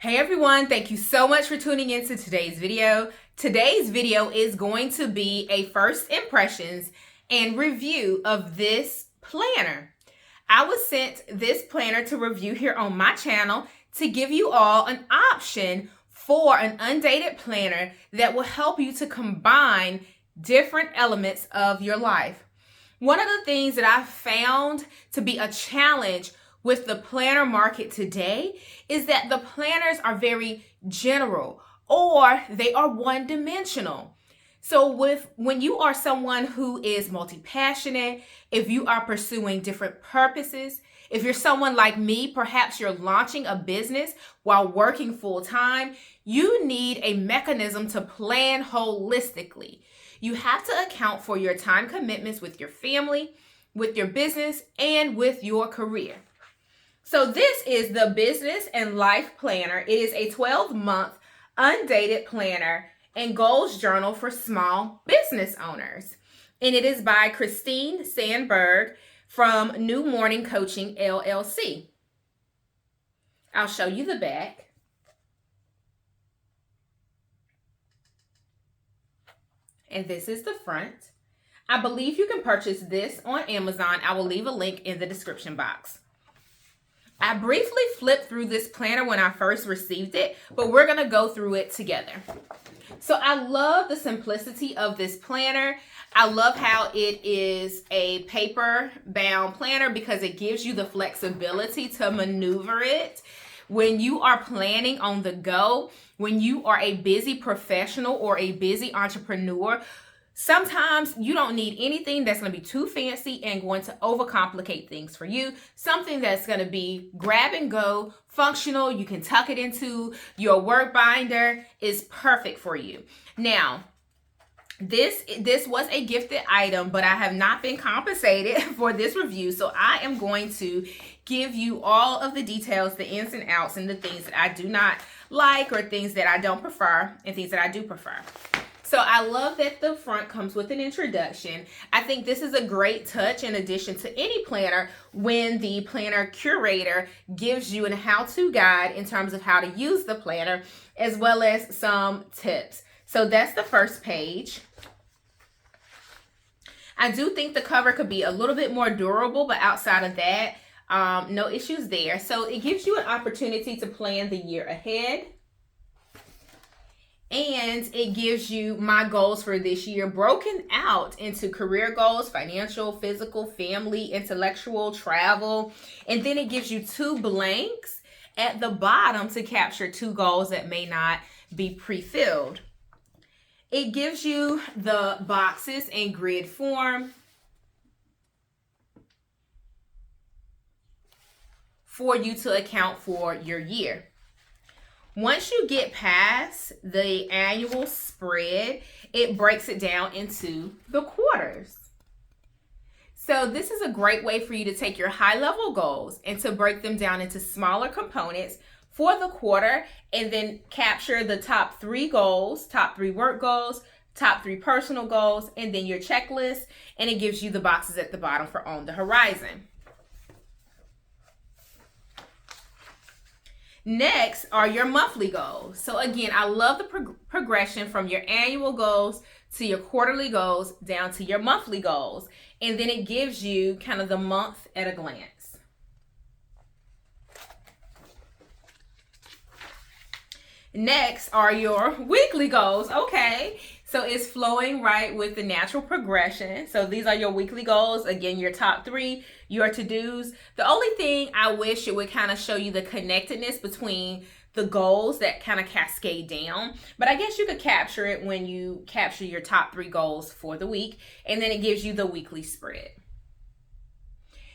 Hey everyone, thank you so much for tuning into today's video. Today's video is going to be a first impressions and review of this planner. I was sent this planner to review here on my channel to give you all an option for an undated planner that will help you to combine different elements of your life. One of the things that I've found to be a challenge with the planner market today is that the planners are very general or they are one-dimensional. So when you are someone who is multi-passionate, if you are pursuing different purposes, if you're someone like me, perhaps you're launching a business while working full-time, you need a mechanism to plan holistically. You have to account for your time commitments with your family, with your business, and with your career. So this is the Business and Life Planner. It is a 12-month undated planner and goals journal for small business owners. And it is by Christine Sandberg from New Morning Coaching, LLC. I'll show you the back. And this is the front. I believe you can purchase this on Amazon. I will leave a link in the description box. I briefly flipped through this planner when I first received it, but we're going to go through it together. So I love the simplicity of this planner. I love how it is a paper-bound planner because it gives you the flexibility to maneuver it. When you are planning on the go, when you are a busy professional or a busy entrepreneur, sometimes you don't need anything that's going to be too fancy and going to overcomplicate things for you. Something that's going to be grab and go, functional, you can tuck it into your work binder is perfect for you. Now, this was a gifted item, but I have not been compensated for this review. So I am going to give you all of the details, the ins and outs, and the things that I do not like or things that I don't prefer and things that I do prefer. So I love that the front comes with an introduction. I think this is a great touch in addition to any planner when the planner curator gives you a how-to guide in terms of how to use the planner as well as some tips. So that's the first page. I do think the cover could be a little bit more durable, but outside of that, no issues there. So it gives you an opportunity to plan the year ahead. And it gives you my goals for this year broken out into career goals, financial, physical, family, intellectual, travel. And then it gives you two blanks at the bottom to capture two goals that may not be pre-filled. It gives you the boxes in grid form for you to account for your year. Once you get past the annual spread, it breaks it down into the quarters. So this is a great way for you to take your high-level goals and to break them down into smaller components for the quarter and then capture the top 3 goals, top 3 work goals, top 3 personal goals, and then your checklist, and it gives you the boxes at the bottom for on the horizon. Next are your monthly goals. So again, I love the progression from your annual goals to your quarterly goals down to your monthly goals. And then it gives you kind of the month at a glance. Next are your weekly goals. Okay, so it's flowing right with the natural progression. So these are your weekly goals. Again, your top 3, your to-dos. The only thing I wish it would kind of show you the connectedness between the goals that kind of cascade down. But I guess you could capture it when you capture your top 3 goals for the week. And then it gives you the weekly spread.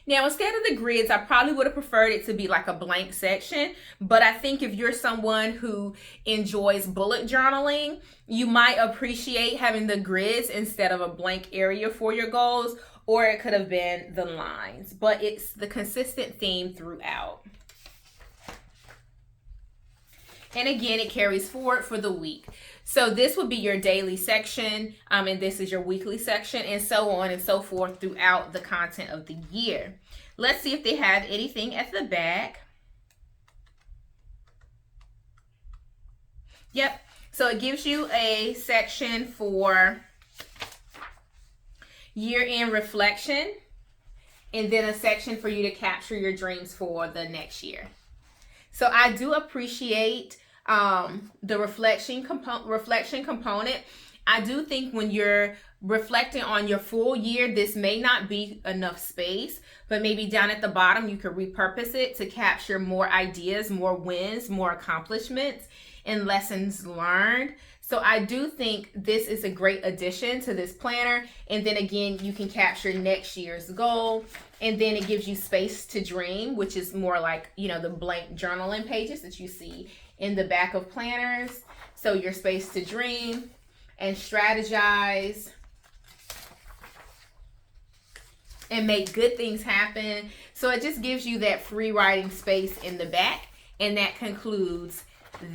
Now, instead of the grids, I probably would have preferred it to be like a blank section, but I think if you're someone who enjoys bullet journaling, you might appreciate having the grids instead of a blank area for your goals, or it could have been the lines, but it's the consistent theme throughout. And again, it carries forward for the week. So this would be your daily section, and this is your weekly section, and so on and so forth throughout the content of the year. Let's see if they have anything at the back. Yep. So it gives you a section for year-end reflection, and then a section for you to capture your dreams for the next year. So I do appreciate the reflection component. I do think when you're reflecting on your full year, this may not be enough space, but maybe down at the bottom, you could repurpose it to capture more ideas, more wins, more accomplishments, and lessons learned. So I do think this is a great addition to this planner. And then again, you can capture next year's goal. And then it gives you space to dream, which is more like, you know, the blank journaling pages that you see in the back of planners. So your space to dream and strategize and make good things happen. So it just gives you that free writing space in the back. And that concludes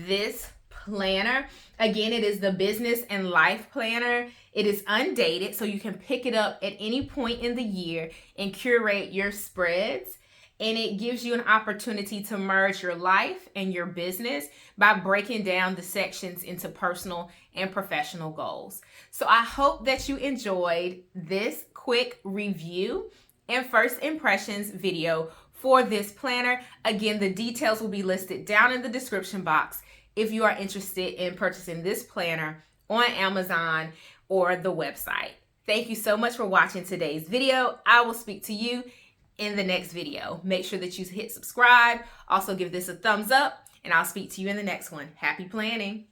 this planner. Again, it is the business and life planner. It is undated, so you can pick it up at any point in the year and curate your spreads. And it gives you an opportunity to merge your life and your business by breaking down the sections into personal and professional goals. So I hope that you enjoyed this quick review and first impressions video for this planner. Again, the details will be listed down in the description box if you are interested in purchasing this planner on Amazon or the website. Thank you so much for watching today's video. I will speak to you in the next video. Make sure that you hit subscribe. Also give this a thumbs up, and I'll speak to you in the next one. Happy planning.